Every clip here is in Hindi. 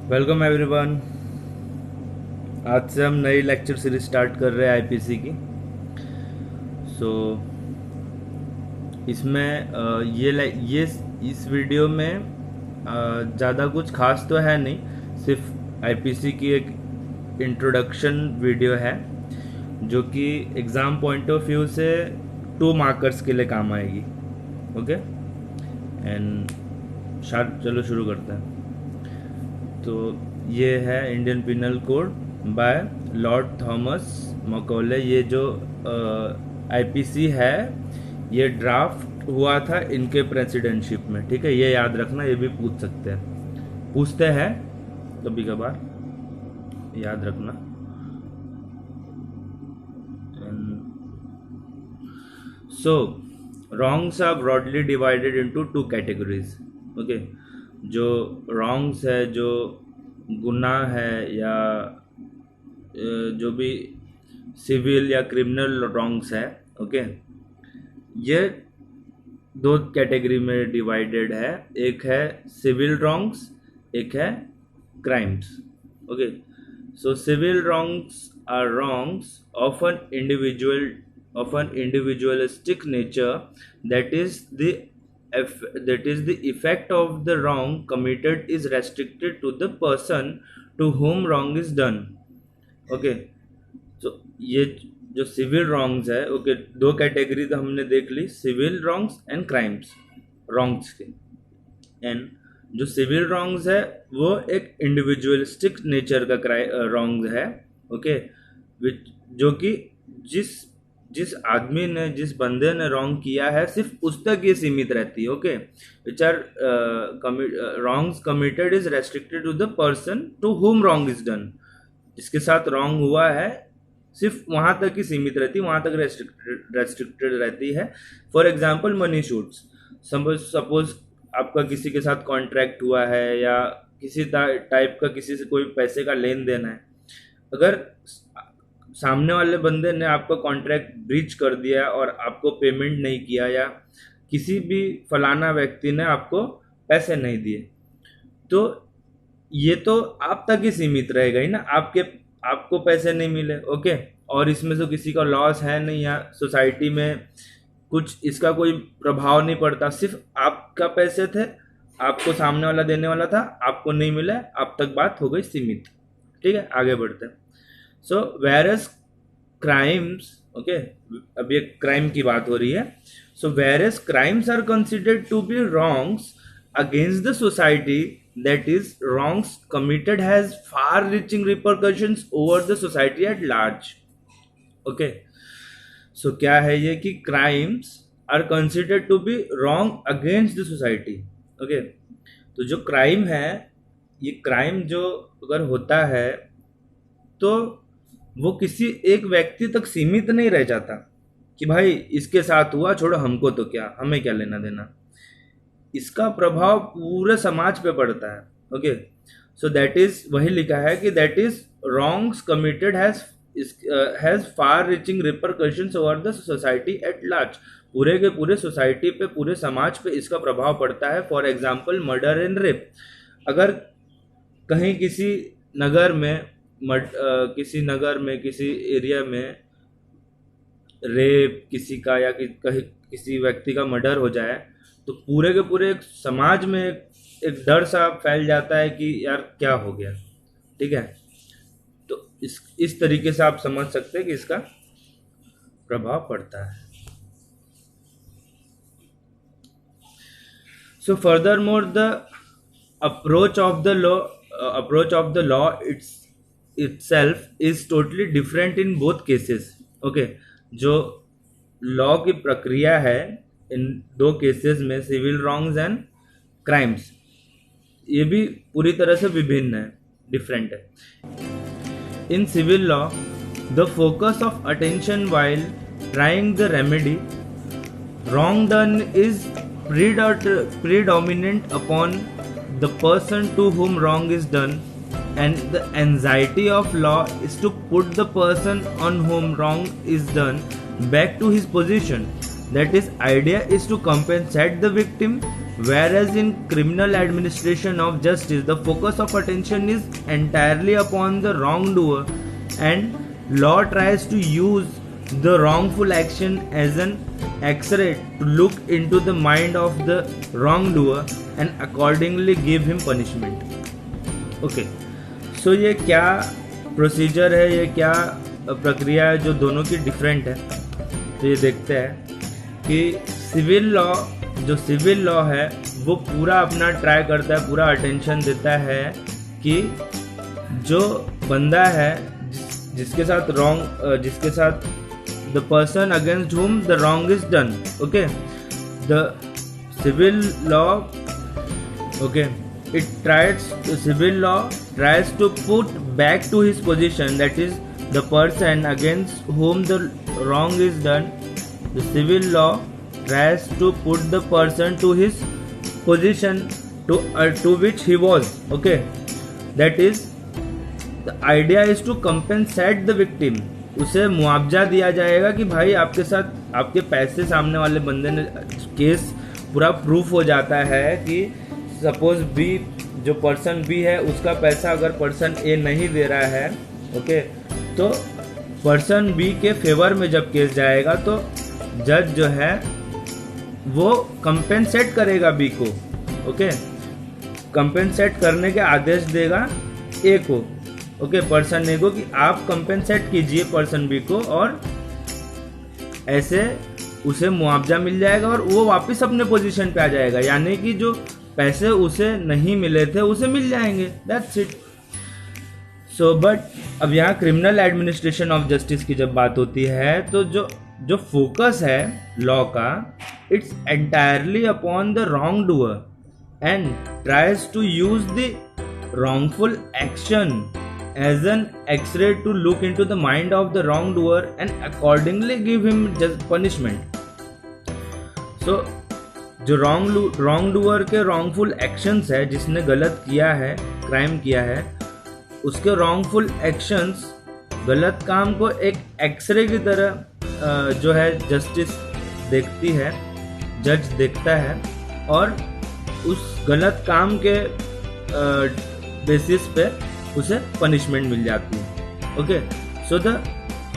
Welcome everyone. आज से हम नई लेक्चर सीरीज स्टार्ट कर रहे हैं आईपीसी की। सो इसमें ये इस वीडियो में ज़्यादा कुछ खास तो है नहीं, सिर्फ आईपीसी की एक इंट्रोडक्शन वीडियो है जो कि एग्ज़ाम पॉइंट ऑफ व्यू से 2 मार्कर्स के लिए काम आएगी। ओके एंड चलो शुरू करते हैं। तो ये है Indian penal code by Lord Thomas Macaulay. ये जो आईपीसी है ये ड्राफ्ट हुआ था इनके प्रेसिडेंटशिप में। ठीक है, ये याद रखना, ये भी पूछते हैं कभी कभार, याद रखना। सो wrongs are broadly divided into 2 categories. Okay, जो wrongs है, जो गुनाह है या जो भी सिविल या क्रिमिनल wrongs है, ओके, ये 2 कैटेगरी में डिवाइडेड है। एक है सिविल wrongs, एक है crimes. Okay, so civil wrongs are wrongs of an individualistic nature, that is the effect of the wrong committed is restricted to the person to whom wrong is done. Okay, तो ये जो सिविल रॉन्ग्स है, ओके, 2 कैटेगरी तो हमने देख ली, civil wrongs and crimes wrongs के। एंड जो सिविल रॉन्ग्स है वो एक इंडिविजुअलिस्टिक नेचर का रॉन्ग है। ओके, जो कि जिस आदमी ने, जिस बंदे ने रॉन्ग किया है, सिर्फ उस तक ये सीमित रहती है। Okay, which are wrongs committed is restricted to the person to whom wrong is done. जिसके साथ रॉन्ग हुआ है सिर्फ वहां तक ही सीमित रहती है, वहां तक रेस्ट्रिक्टेड रहती है। For example money shoots, suppose आपका किसी के साथ कॉन्ट्रैक्ट हुआ है या किसी टाइप का किसी से कोई पैसे का लेन देन है, अगर सामने वाले बंदे ने आपका कॉन्ट्रैक्ट ब्रीच कर दिया और आपको पेमेंट नहीं किया, या किसी भी फलाना व्यक्ति ने आपको पैसे नहीं दिए, तो ये तो आप तक ही सीमित रहेगा ही ना, आपको पैसे नहीं मिले। ओके, और इसमें तो किसी का लॉस है नहीं, या सोसाइटी में कुछ इसका कोई प्रभाव नहीं पड़ता, सिर्फ आपका पैसे थे, आपको सामने वाला देने वाला था, आपको नहीं मिला, आप तक बात हो गई सीमित। ठीक है, आगे बढ़ते हैं। सो वेरस क्राइम्स, ओके, अब ये क्राइम की बात हो रही है। So various crimes are considered to be wrongs against the society, that is wrongs committed has far reaching repercussions over the society at large. Okay, so क्या है ये कि crimes are considered to be wrong against the society. Okay, तो जो crime है, ये crime जो अगर होता है तो वो किसी एक व्यक्ति तक सीमित नहीं रह जाता कि भाई इसके साथ हुआ, छोड़ो हमको तो क्या, हमें क्या लेना देना। इसका प्रभाव पूरे समाज पे पड़ता है। ओके, सो दैट इज, वही लिखा है कि that is wrongs committed has far reaching repercussions over the society at large. पूरे के पूरे सोसाइटी पे, पूरे समाज पे इसका प्रभाव पड़ता है। For example murder and rape, अगर कहीं किसी नगर में किसी एरिया में रेप किसी का या किसी व्यक्ति का मर्डर हो जाए, तो पूरे के पूरे एक समाज में एक डर सा फैल जाता है कि यार क्या हो गया। ठीक है, तो इस तरीके से आप समझ सकते हैं कि इसका प्रभाव पड़ता है। So furthermore the approach of the law itself is totally different in both cases. ओके, जो लॉ की प्रक्रिया है इन 2 केसेस में, सिविल रॉन्ग्स एंड क्राइम्स, ये भी पूरी तरह से विभिन्न है, डिफरेंट है। In civil law the focus of attention while trying the remedy wrong done is predominant upon the person to whom wrong is done, and the anxiety of law is to put the person on whom wrong is done back to his position. That is, idea is to compensate the victim Whereas in criminal administration of justice, the focus of attention is entirely upon the wrongdoer, and law tries to use the wrongful action as an X-ray to look into the mind of the wrongdoer and accordingly give him punishment. Okay, so ये क्या प्रोसीजर है, ये क्या प्रक्रिया है जो दोनों की डिफरेंट है, तो ये देखते हैं कि सिविल लॉ है वो पूरा अपना ट्राई करता है, पूरा अटेंशन देता है कि जो बंदा है जिसके साथ the person against whom the wrong is done, okay, the civil law, okay, civil law tries to put back to his position, that is the person against whom the wrong is done. The civil law tries to put the person to his position to which he was, okay, that is the idea is to compensate the victim. उसे मुआवजा दिया जाएगा कि भाई आपके साथ आपके पैसे सामने वाले बंदे ने, केस पूरा प्रूफ हो जाता है कि सपोज बी, जो पर्सन बी है उसका पैसा अगर पर्सन ए नहीं दे रहा है, ओके, तो पर्सन बी के फेवर में जब केस जाएगा तो जज जो है वो कंपेंसेट करेगा बी को, ओके, कंपेंसेट करने के आदेश देगा ए को, ओके, पर्सन ए को कि आप कंपेंसेट कीजिए पर्सन बी को, और ऐसे उसे मुआवजा मिल जाएगा और वो वापस अपने पोजीशन पे आ जाएगा, यानी कि जो पैसे उसे नहीं मिले थे उसे मिल जाएंगे, दैट्स इट. सो बट अब यहाँ क्रिमिनल एडमिनिस्ट्रेशन ऑफ जस्टिस की जब बात होती है तो जो फोकस है लॉ का, it's entirely upon the wrong doer and tries to use the wrongful action as an X-ray to look into the mind of the wrongdoer and accordingly give him just punishment. So जो wrongdoer के wrongful actions है, जिसने गलत किया है, क्राइम किया है, उसके wrongful actions, गलत काम को एक एक्सरे की तरह जो है जस्टिस देखती है, जज देखता है, और उस गलत काम के बेसिस पे उसे पनिशमेंट मिल जाती है, okay. So the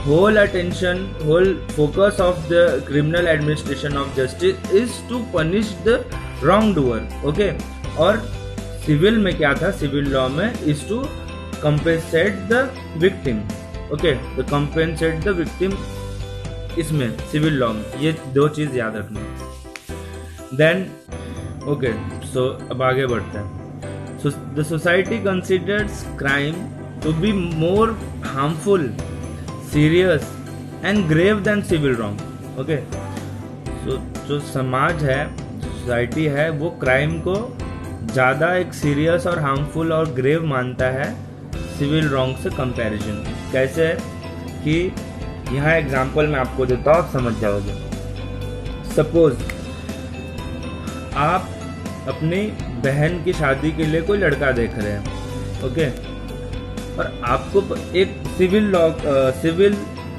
whole attention, whole focus of the criminal administration of justice is to punish the wrong doer, okay. और सिविल में क्या था, सिविल लॉ में is to compensate the victim, okay, तो कंपेंसेट द विक्टिम इसमें सिविल लॉ में, ये दो चीज याद रखना. देन ओके, सो अब आगे बढ़ते हैं. So the society considers crime to be more harmful, serious and grave than civil wrong. Okay. So जो समाज है, सोसाइटी है, वो क्राइम को ज़्यादा एक सीरियस और हार्मफुल और ग्रेव मानता है सिविल रॉन्ग से कंपैरिजन. कैसे कि यहाँ एग्जांपल मैं आपको देता हूँ, आप समझ जाओगे. सपोज आप अपनी बहन की शादी के लिए कोई लड़का देख रहे हैं, ओके, और आपको एक सिविल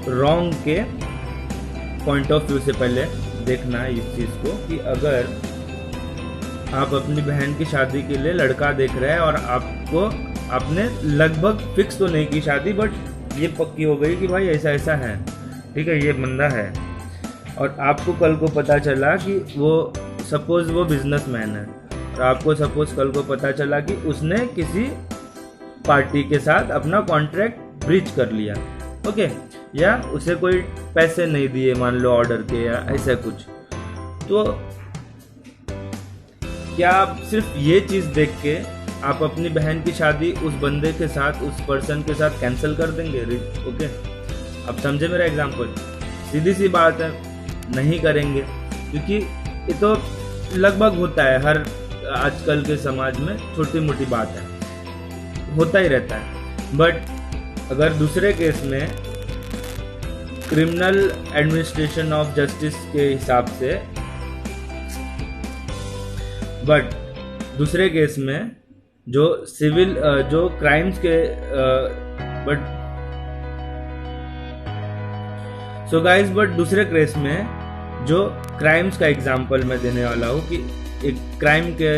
रॉन्ग के पॉइंट ऑफ व्यू से पहले देखना है इस चीज़ को कि अगर आप अपनी बहन की शादी के लिए लड़का देख रहे हैं और आपने लगभग फिक्स तो नहीं की शादी, बट ये पक्की हो गई कि भाई ऐसा ऐसा है, ठीक है, ये बंदा है, और आपको कल को पता चला कि वो सपोज वो बिजनेसमैन है, और आपको सपोज कल को पता चला कि उसने किसी पार्टी के साथ अपना कॉन्ट्रैक्ट ब्रीच कर लिया, ओके, या उसे कोई पैसे नहीं दिए मान लो ऑर्डर के या ऐसा कुछ, तो क्या आप सिर्फ ये चीज़ देख के आप अपनी बहन की शादी उस बंदे के साथ, उस पर्सन के साथ कैंसिल कर देंगे? ओके, अब समझे मेरा एग्जांपल? सीधी सी बात है, नहीं करेंगे, क्योंकि ये तो लगभग होता है हर आजकल के समाज में, छोटी मोटी बात है, होता ही रहता है. बट अगर दूसरे केस में क्रिमिनल एडमिनिस्ट्रेशन ऑफ जस्टिस के हिसाब से, बट दूसरे केस में जो सिविल जो क्राइम्स के बट सो गाइस, बट दूसरे केस में जो क्राइम्स का एग्जांपल मैं देने वाला हूँ कि एक क्राइम के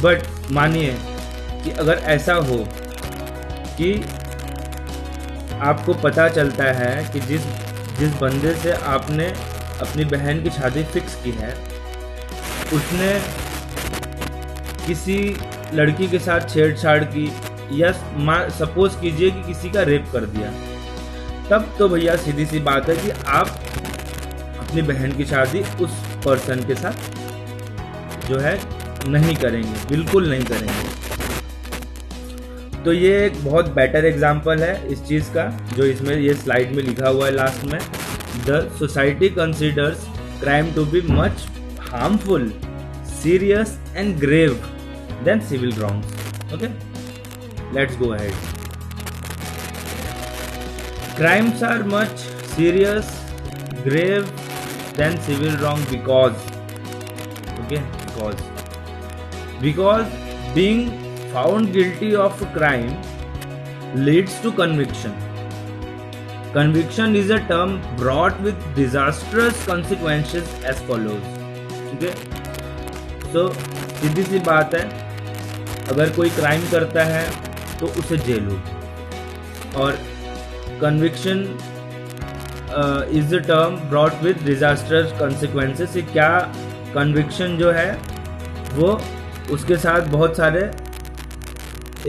बट मानिए कि अगर ऐसा हो कि आपको पता चलता है कि जिस बंदे से आपने अपनी बहन की शादी फिक्स की है उसने किसी लड़की के साथ छेड़छाड़ की, या सपोज कीजिए कि किसी का रेप कर दिया, तब तो भैया सीधी सी बात है कि आप अपनी बहन की शादी उस पर्सन के साथ जो है नहीं करेंगे, बिल्कुल नहीं करेंगे। तो ये एक बहुत बेटर एग्जाम्पल है इस चीज़ का, जो इसमें ये स्लाइड में लिखा हुआ है लास्ट में। The society considers crime to be much harmful, serious and grave than civil wrongs. Okay, let's go ahead. Crimes are much serious, grave than civil wrong because being found guilty of a crime leads to conviction. Conviction is a term brought with disastrous consequences as follows. Okay, so सीधी सी बात है, अगर कोई क्राइम करता है तो उसे जेल होगी, और conviction is the term brought with disasters consequences. क्या कन्विक्शन जो है वो उसके साथ बहुत सारे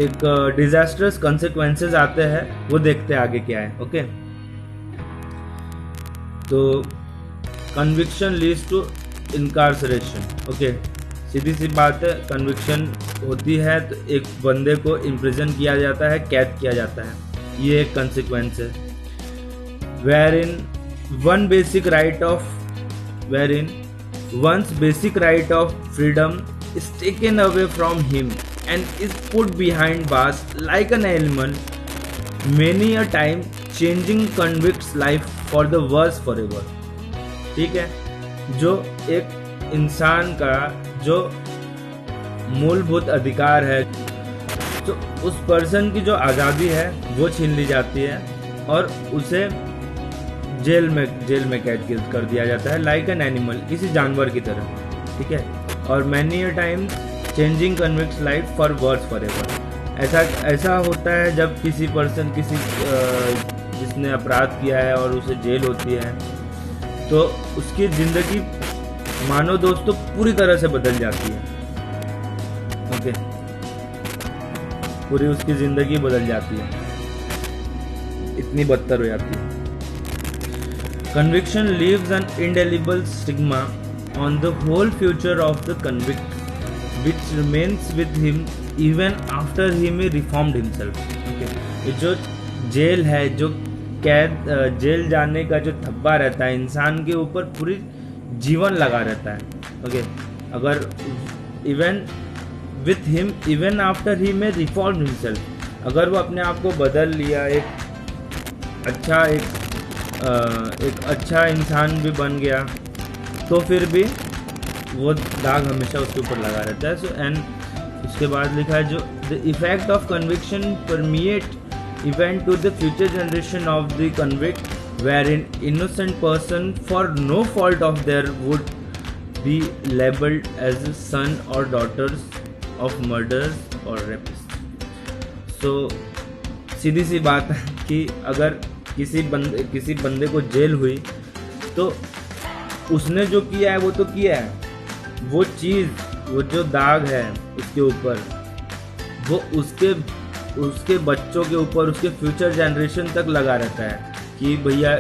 एक डिजास्टर्स कॉन्सिक्वेंसेस आते हैं, वो देखते हैं आगे क्या है। ओके, तो conviction leads to incarceration. Okay, सीधी सी बात है, कन्विक्शन होती है तो एक बंदे को इम्प्रिजन किया जाता है, कैद किया जाता है, ये एक कंसिक्वेंस है। wherein one's basic right of freedom is taken away from him and is put behind bars like an animal, many a time changing convict's life for the worse forever। ठीक है, जो एक इंसान का जो मूलभूत अधिकार है, तो उस पर्सन की जो आज़ादी है वो छीन ली जाती है और उसे जेल में कैद कर दिया जाता है, लाइक एन एनिमल, किसी जानवर की तरह। ठीक है, और many a time changing convicts life for worse forever. ऐसा होता है जब किसी पर्सन जिसने अपराध किया है और उसे जेल होती है, तो उसकी ज़िंदगी मानो दोस्तों पूरी तरह से बदल जाती है। ओके, पूरी उसकी ज़िंदगी बदल जाती है, इतनी बदतर हो जाती है। Conviction leaves an indelible stigma on the whole future of the convict, which remains with him even after he may reformed himself. Okay, ये जो जेल है, जो कैद जेल जाने का जो धब्बा रहता है, इंसान के ऊपर पूरी जीवन लगा रहता है। ओके, अगर even with him even after he may reform himself, अगर वो अपने आप को बदल लिया, एक अच्छा इंसान भी बन गया, तो फिर भी वो दाग हमेशा उसके ऊपर लगा रहता है। सो एंड उसके बाद लिखा है जो the effect of conviction permeate event to the future generation of the convict, wherein innocent person for no fault of theirs would be labeled as son or daughters of murderers or rapists। So सीधी सी बात है कि अगर किसी बंदे को जेल हुई तो उसने जो किया है वो तो किया है, वो चीज़, वो जो दाग है उसके ऊपर, वो उसके बच्चों के ऊपर, उसके फ्यूचर जनरेशन तक लगा रहता है कि भैया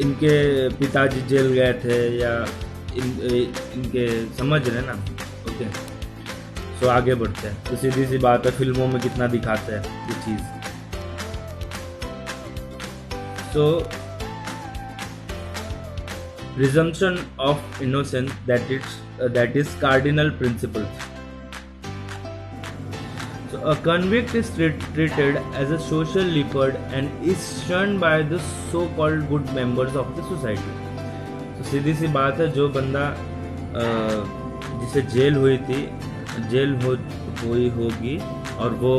इनके पिताजी जेल गए थे, या इनके समझ रहे ना। ओके, सो आगे बढ़ते हैं। तो सीधी सी बात है, फिल्मों में कितना दिखाते हैं ये चीज़। So resumption of innocence that is cardinal principles। So a convict is treated as a social leopard and is shunned by the so-called good members of the society। तो सीधी सी बात है, जो बंदा जिसे जेल हुई होगी और वो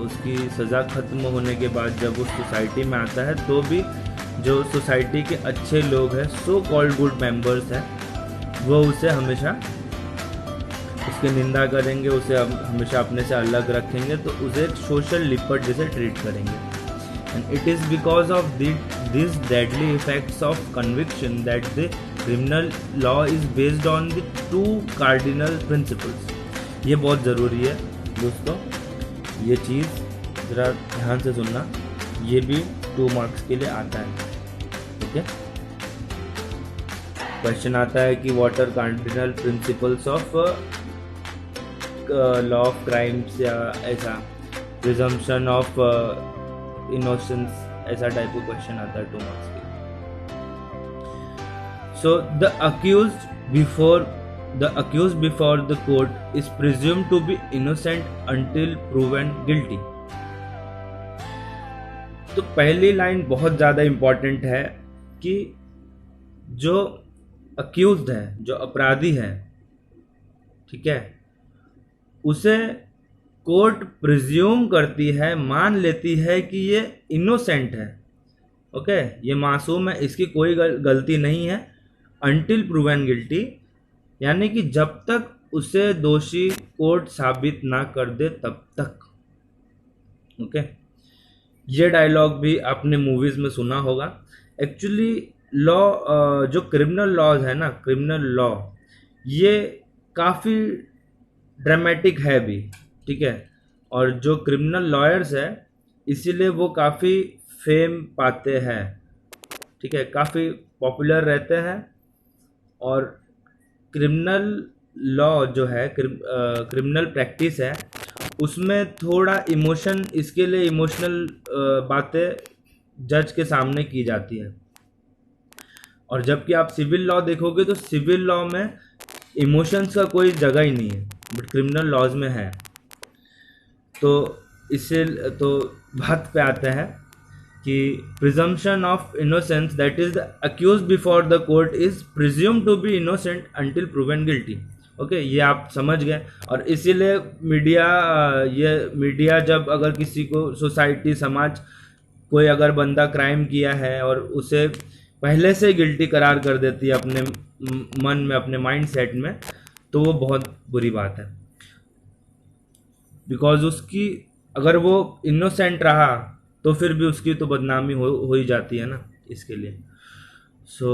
उसकी सज़ा ख़त्म होने के बाद जब वो सोसाइटी में आता है तो भी जो सोसाइटी के अच्छे लोग हैं, सो कॉल्ड गुड मेंबर्स हैं, वो उसे हमेशा उसकी निंदा करेंगे, उसे हमेशा अपने से अलग रखेंगे, तो उसे एक सोशल लिपर्ड जैसे ट्रीट करेंगे. And it is because of this deadly effects of conviction that the criminal law is based on the 2 cardinal principles. ये बहुत ज़रूरी है दोस्तों, ये चीज़ ज़रा ध्यान से सुनना, ये भी 2 मार्क्स के लिए आता है. ओके, क्वेश्चन आता है कि what are cardinal principles of law of crimes, या ऐसा प्रिजम्पशन ऑफ इनोसेंस, ऐसा टाइप का क्वेश्चन आता है 2 मार्क्स के. So the accused before the court is presumed to be innocent until proven guilty. तो पहली लाइन बहुत ज़्यादा इम्पॉर्टेंट है कि जो अक्यूज्ड है, जो अपराधी है, ठीक है, उसे कोर्ट प्रिज्यूम करती है, मान लेती है कि ये इनोसेंट है. ओके, ये मासूम है, इसकी कोई गलती नहीं है, अनटिल प्रूवन गिल्टी, यानी कि जब तक उसे दोषी कोर्ट साबित ना कर दे तब तक. ओके, ये डायलॉग भी आपने मूवीज में सुना होगा. एक्चुअली लॉ, जो क्रिमिनल लॉज है ना, क्रिमिनल लॉ, ये काफ़ी ड्रामेटिक है भी, ठीक है, और जो क्रिमिनल लॉयर्स है इसीलिए वो काफ़ी फेम पाते हैं, ठीक है, काफ़ी पॉपुलर रहते हैं. और क्रिमिनल लॉ जो है, क्रिमिनल प्रैक्टिस है, उसमें थोड़ा इमोशन, इसके लिए इमोशनल बातें जज के सामने की जाती है. और जबकि आप सिविल लॉ देखोगे तो सिविल लॉ में इमोशंस का कोई जगह ही नहीं है, बट क्रिमिनल लॉज में है. तो इससे तो बात पे आते हैं कि presumption of innocence, that is the accused before the court is presumed to be innocent until proven guilty. Okay, ये आप समझ गए. और इसीलिए मीडिया जब अगर किसी को, सोसाइटी, समाज, कोई अगर बंदा क्राइम किया है और उसे पहले से गिल्टी करार कर देती है अपने मन में, अपने माइंड सेट में, तो वो बहुत बुरी बात है. बिकॉज उसकी, अगर वो इनोसेंट रहा तो फिर भी उसकी तो बदनामी हो ही जाती है ना, इसके लिए. सो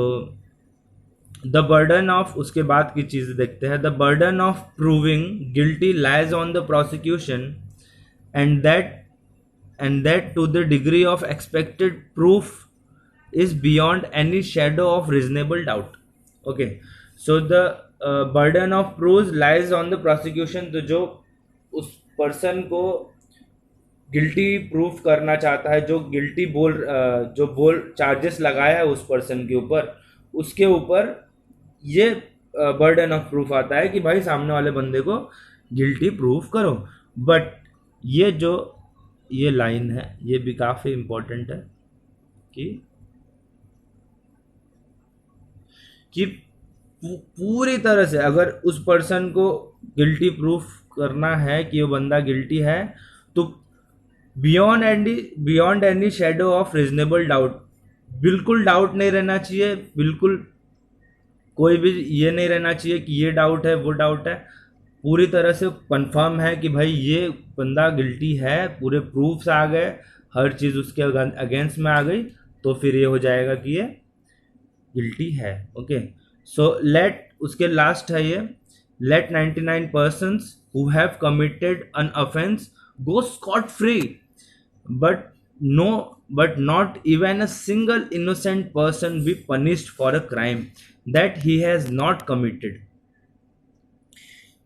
द बर्डन ऑफ, उसके बाद की चीज़ देखते हैं. The burden of proving guilty lies on the prosecution and that to the degree of expected proof is beyond any shadow of reasonable doubt. Okay, so the burden of proof lies on the prosecution. तो जो उस पर्सन को गिल्टी प्रूफ करना चाहता है, जो गिल्टी बोल चार्जेस लगाया है उस पर्सन के ऊपर, उसके ऊपर ये बर्डन ऑफ प्रूफ आता है कि भाई सामने वाले बंदे को गिल्टी प्रूफ करो. बट ये लाइन है, ये भी काफ़ी इम्पोर्टेंट है कि पूरी तरह से अगर उस पर्सन को गिल्टी प्रूफ करना है कि वो बंदा गिल्टी है, तो beyond any shadow of reasonable doubt, बिल्कुल डाउट नहीं रहना चाहिए, बिल्कुल कोई भी ये नहीं रहना चाहिए कि ये डाउट है, वो डाउट है. पूरी तरह से कंफर्म है कि भाई ये बंदा गिल्टी है, पूरे प्रूफ्स आ गए, हर चीज़ उसके अगेंस्ट में आ गई, तो फिर ये हो जाएगा कि ये गिल्टी है. ओके, सो उसके लास्ट है ये, late 99 persons who have committed an offense go scot free, but not even a single innocent person be punished for a crime that he has not committed.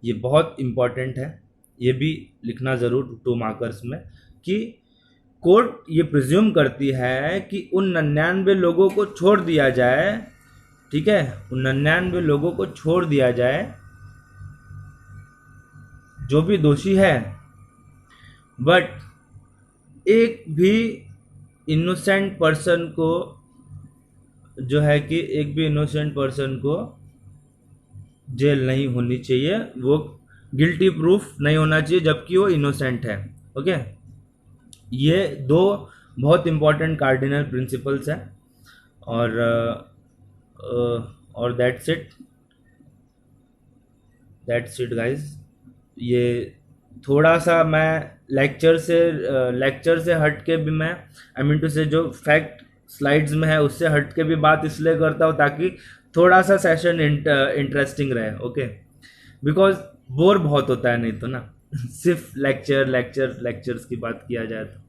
ये बहुत इम्पॉर्टेंट है, ये भी लिखना ज़रूर 2 मार्कर्स में, कि कोर्ट ये प्रिज्यूम करती है कि उन 99 लोगों को छोड़ दिया जाए, ठीक है, उन 99 लोगों को छोड़ दिया जाए जो भी दोषी है, बट एक भी इनोसेंट पर्सन को जो है कि एक भी इनोसेंट पर्सन को जेल नहीं होनी चाहिए. वो गिल्टी प्रूफ नहीं होना चाहिए जबकि वो इनोसेंट है। ओके, ये दो बहुत इंपॉर्टेंट कार्डिनल प्रिंसिपल्स हैं। और और दैट्स इट गाइस। ये थोड़ा सा मैं लेक्चर से हट के भी मैं आई मीन टू से जो फैक्ट स्लाइड्स में है उससे हट के भी बात इसलिए करता हूँ ताकि थोड़ा सा सेशन इंटरेस्टिंग रहे। ओके, बिकॉज बोर बहुत होता है नहीं तो ना सिर्फ लेक्चर्स की बात किया जाए तो।